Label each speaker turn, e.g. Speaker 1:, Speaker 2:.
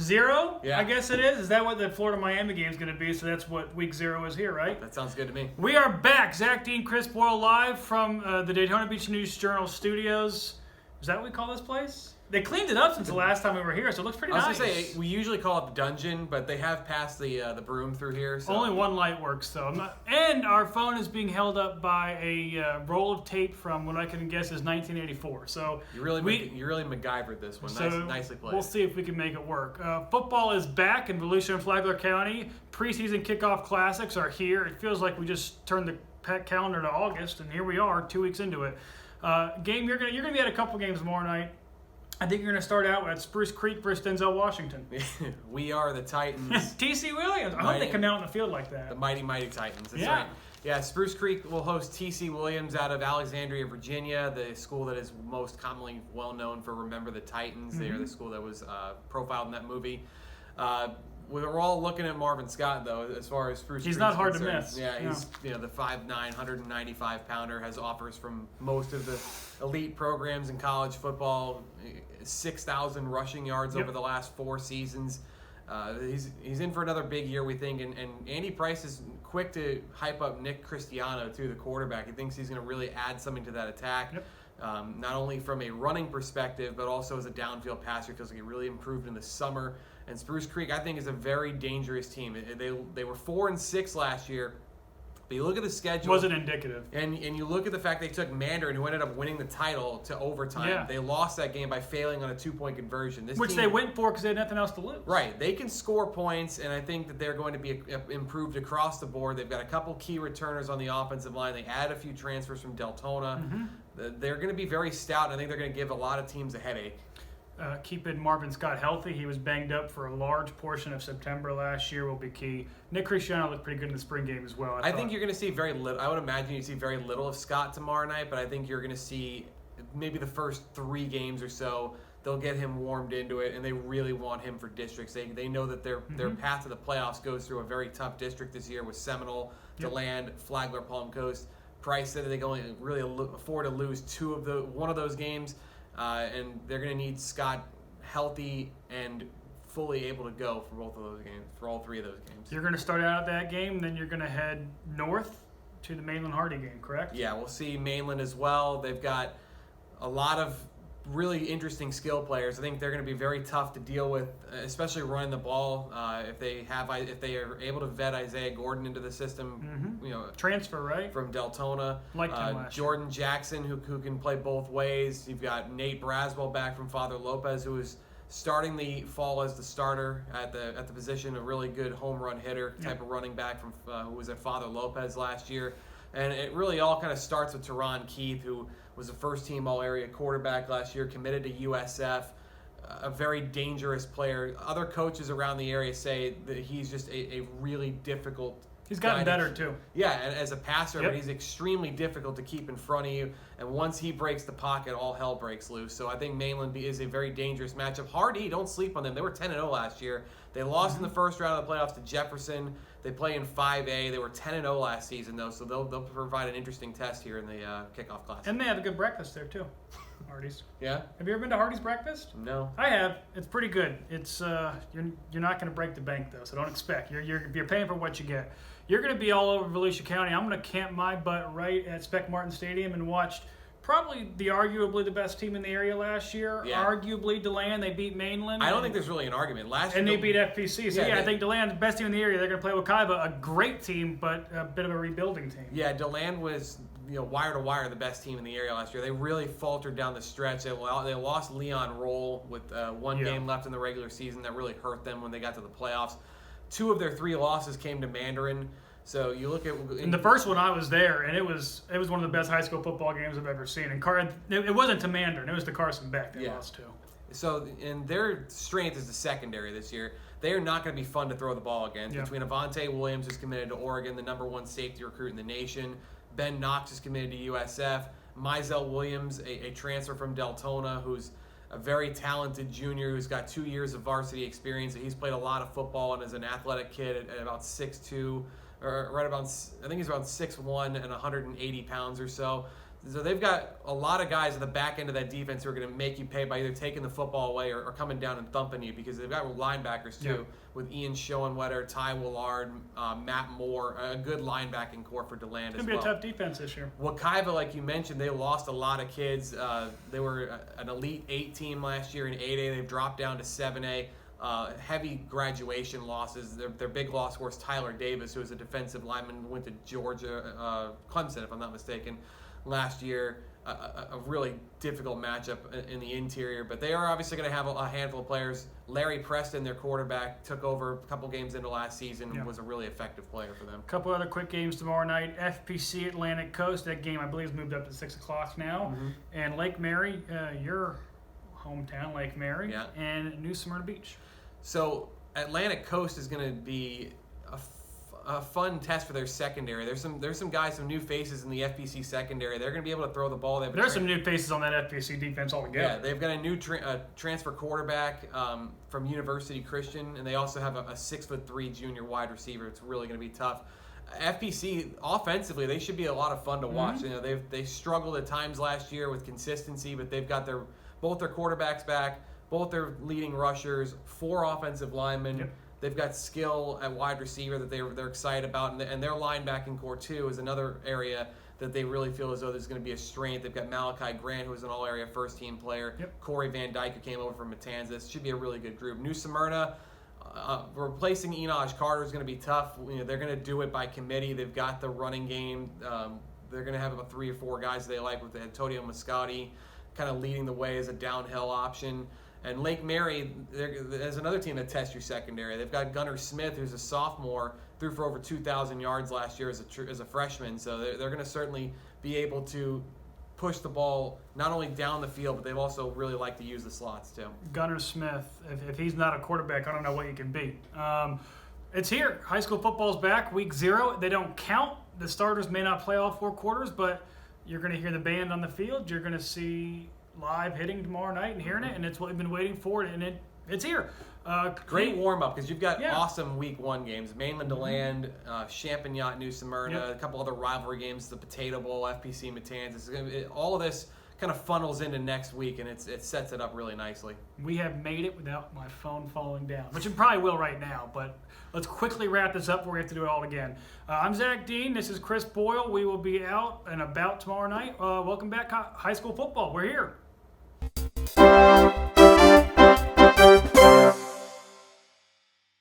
Speaker 1: 0?
Speaker 2: Yeah.
Speaker 1: I guess it is. Is that what the Florida-Miami game is going to be? So that's what week 0 is here, right?
Speaker 2: That sounds good to me.
Speaker 1: We are back. Zach, Dean, Chris Boyle live from the Daytona Beach News Journal studios. Is that what we call this place? They cleaned it up since the last time we were here, so it looks pretty nice.
Speaker 2: I was going to say, we usually call it the dungeon, but they have passed the broom through here. So.
Speaker 1: Only one light works, though. And our phone is being held up by a roll of tape from what I can guess is 1984. So
Speaker 2: you really MacGyvered this one.
Speaker 1: So
Speaker 2: Nicely played.
Speaker 1: We'll see if we can make it work. Football is back in Volusia and Flagler County. Preseason kickoff classics are here. It feels like we just turned the calendar to August, and here we are, 2 weeks into it. Game you're gonna be at a couple games tomorrow night. I think you're going to start out at Spruce Creek versus Denzel Washington.
Speaker 2: We are the Titans.
Speaker 1: T.C. Williams. I hope they come out in the field like that.
Speaker 2: The mighty, mighty Titans. That's
Speaker 1: yeah.
Speaker 2: right. Yeah, Spruce Creek will host T.C. Williams out of Alexandria, Virginia, the school that is most commonly well known for Remember the Titans. Mm-hmm. They are the school that was profiled in that movie. We're all looking at Marvin Scott, though, as far as Spruce Creek.
Speaker 1: He's not hard
Speaker 2: concerned.
Speaker 1: to miss.
Speaker 2: Yeah, he's the 5'9", 195-pounder, has offers from most of the elite programs in college football, 6,000 rushing yards over the last 4 seasons. He's in for another big year, we think, and Andy Price is quick to hype up Nick Cristiano, too, the quarterback. He thinks he's going to really add something to that attack. Yep. Not only from a running perspective, but also as a downfield passer. He feels like he really improved in the summer. And Spruce Creek, I think, is a very dangerous team. They were 4-6 last year. But you look at the schedule.
Speaker 1: Wasn't indicative.
Speaker 2: And you look at the fact they took Mandarin, who ended up winning the title, to overtime. Yeah. They lost that game by failing on a 2-point conversion.
Speaker 1: Which they went for because they had nothing else to lose.
Speaker 2: Right. They can score points, and I think that they're going to be improved across the board. They've got a couple key returners on the offensive line. They add a few transfers from Daytona. Mm-hmm. They're going to be very stout, and I think they're going to give a lot of teams a headache.
Speaker 1: Keeping Marvin Scott healthy. He was banged up for a large portion of September last year will be key. Nick Cristiano looked pretty good in the spring game as well.
Speaker 2: I think you're going to see very little. I would imagine you see very little of Scott tomorrow night, but I think you're going to see maybe the first 3 games or so. They'll get him warmed into it, and they really want him for districts. They know that their path to the playoffs goes through a very tough district this year with Seminole, DeLand, Flagler, Palm Coast. Price said that they can only really afford to lose one of those games. And they're going to need Scott healthy and fully able to go for both of those games, for all 3 of those games.
Speaker 1: You're going to start out that game, then you're going to head north to the Mainland Hardee game, correct?
Speaker 2: Yeah, we'll see Mainland as well. They've got a lot of really interesting skill players. I think they're going to be very tough to deal with, especially running the ball. If they are able to vet Isaiah Gordon into the system,
Speaker 1: transfer right
Speaker 2: from Daytona,
Speaker 1: year.
Speaker 2: Jordan Jackson who can play both ways. You've got Nate Braswell back from Father Lopez, who is starting the fall as the starter at the position, a really good home run hitter type of running back from who was at Father Lopez last year. And it really all kind of starts with Teron Keith, who was a first-team All-Area quarterback last year, committed to USF, a very dangerous player. Other coaches around the area say that he's just a really difficult
Speaker 1: He's gotten better, too.
Speaker 2: Yeah, as a passer, but he's extremely difficult to keep in front of you. And once he breaks the pocket, all hell breaks loose. So I think Mainland is a very dangerous matchup. Hardee, don't sleep on them. They were 10-0 last year. They lost in the first round of the playoffs to Jefferson. They play in 5A. They were 10-0 last season, though, so they'll provide an interesting test here in the kickoff class.
Speaker 1: And they have a good breakfast there, too. Hardee's.
Speaker 2: Yeah?
Speaker 1: Have you ever been to Hardee's breakfast?
Speaker 2: No.
Speaker 1: I have. It's pretty good. It's you're not going to break the bank, though, so don't expect. You're paying for what you get. You're going to be all over Volusia County. I'm going to camp my butt right at Spec Martin Stadium and watched probably arguably the best team in the area last year. Yeah. Arguably DeLand. They beat Mainland.
Speaker 2: I don't think there's really an argument. Last year,
Speaker 1: and they beat FPC. So I think DeLand, the best team in the area. They're going to play with Kaiba, a great team, but a bit of a rebuilding team.
Speaker 2: Yeah, DeLand was wire to wire the best team in the area last year. They really faltered down the stretch. They lost Leon Roll with one game left in the regular season. That really hurt them when they got to the playoffs. 2 of their 3 losses came to Mandarin. So you look at
Speaker 1: in the first one, I was there, and it was one of the best high school football games I've ever seen. And it wasn't to Mandarin; it was to Carson Beck. They lost to.
Speaker 2: So, and their strength is the secondary this year. They are not going to be fun to throw the ball against. Between Avante Williams, who's committed to Oregon, the #1 safety recruit in the nation, Ben Knox is committed to USF, Mizell Williams, a transfer from Daytona, who's a very talented junior who's got 2 years of varsity experience. He's played a lot of football and is an athletic kid at about 6'2", or right about, I think he's around 6'1" and 180 pounds or so. So they've got a lot of guys at the back end of that defense who are going to make you pay by either taking the football away or coming down and thumping you, because they've got linebackers too, with Ian Schoenwetter, Ty Willard, Matt Moore, a good linebacking core for DeLand as well.
Speaker 1: It's going to be a tough defense this year.
Speaker 2: Wakaiva, like you mentioned, they lost a lot of kids. They were an Elite 8 team last year in 8A. They've dropped down to 7A. Heavy graduation losses. Their big loss was Tyler Davis, who was a defensive lineman, went to Georgia, Clemson, if I'm not mistaken, last year. A really difficult matchup in the interior, but they are obviously going to have a handful of players. Larry Preston, their quarterback, took over a couple games into last season and was a really effective player for them.
Speaker 1: A couple other quick games tomorrow night. FPC Atlantic Coast. That game, I believe, has moved up to 6 o'clock now.
Speaker 2: Mm-hmm.
Speaker 1: And Lake Mary, your hometown, Lake Mary, and New Smyrna Beach.
Speaker 2: So Atlantic Coast is going to be a fun test for their secondary. There's some guys, some new faces in the FPC secondary. They're going to be able to throw the ball.
Speaker 1: There's some new faces on that FPC defense altogether.
Speaker 2: Yeah, they've got a new transfer quarterback from University Christian, and they also have a 6'3" junior wide receiver. It's really going to be tough. FPC offensively, they should be a lot of fun to watch.
Speaker 1: Mm-hmm.
Speaker 2: You know, they struggled at times last year with consistency, but they've got both their quarterbacks back, both their leading rushers, 4 offensive linemen.
Speaker 1: Yep.
Speaker 2: They've got skill at wide receiver that they're excited about, and their linebacking core too is another area that they really feel as though there's going to be a strength. They've got Malachi Grant, who's an all-area first-team player. Yep. Corey Van Dyke, who came over from Matanzas. Should be a really good group. New Smyrna, replacing Enosh Carter is going to be tough. You know, they're going to do it by committee. They've got the running game. They're going to have about 3 or 4 guys they like, with Antonio Moscati kind of leading the way as a downhill option. And Lake Mary, there's another team that tests your secondary. They've got Gunnar Smith, who's a sophomore, threw for over 2,000 yards last year as a freshman. So they're going to certainly be able to push the ball not only down the field, but they've also really like to use the slots too.
Speaker 1: Gunnar Smith, if he's not a quarterback, I don't know what you can beat. It's here. High school football's back, week 0. They don't count. The starters may not play all 4 quarters, but you're going to hear the band on the field. You're going to see live hitting tomorrow night and hearing it, and it's what we've been waiting for, and it's here.
Speaker 2: Great warm-up, because you've got awesome week 1 games. Mainland, DeLand, Champagnat, New Smyrna, a couple other rivalry games, the Potato Bowl, FPC Matanzas. All of this kind of funnels into next week, and it sets it up really nicely.
Speaker 1: We have made it without my phone falling down, which it probably will right now, but let's quickly wrap this up before we have to do it all again. I'm Zach Dean. This is Chris Boyle. We will be out and about tomorrow night. Welcome back, high school football. We're here.